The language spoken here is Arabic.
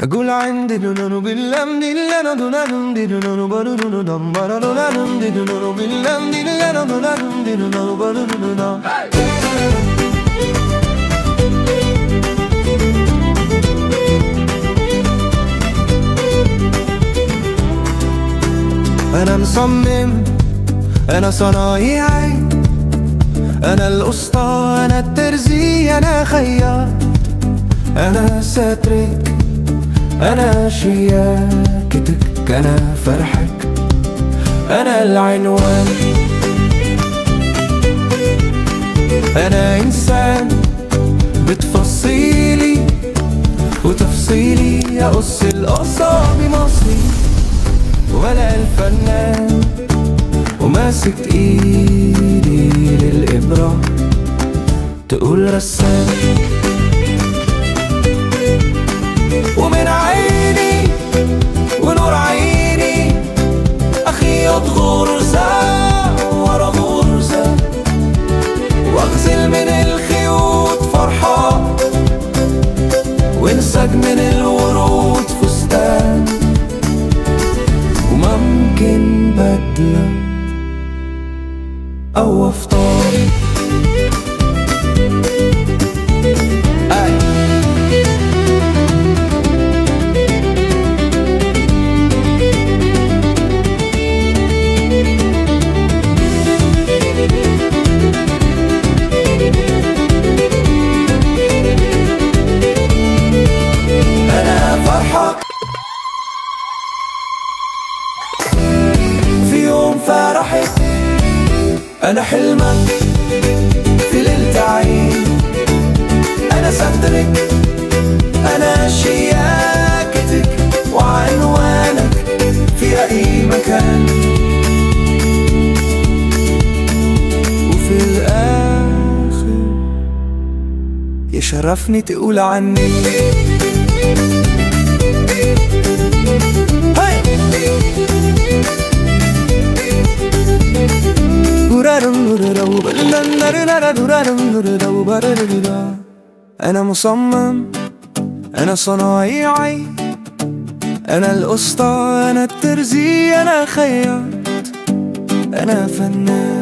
أقول عندي دونو باللم دي لنا دونو دي دونو بدونو دم بدونو دي دونو باللم دي لنا دونو دي دونو بدونو دم. أنا مصمم، أنا صنايعي، أنا القسطى، أنا الترزي، أنا خياط، أنا سترك، أنا شياكتك، أنا فرحك، أنا العنوان، أنا إنسان بتفصيلي وتفصيلي، أقص القصة بمصري ولا الفنان وماسك ايدي للإبرة تقول رسام. ومن عيني ونور عيني أخيط غرزة ورا غرزة، واغزل من الخيوط فرحة وانسج من الورود فستان، وممكن بدلة أو أفطار. أنا فرحك في يوم فرحك، أنا حلمك في ليلة عيد، أنا سترك، أنا شياكتك وعنوانك في أي مكان. وفي الآخر يشرفني تقول عني أنا مصمم، أنا صنايعي، أنا القسطى، أنا الترزي، أنا خياط، أنا فنان.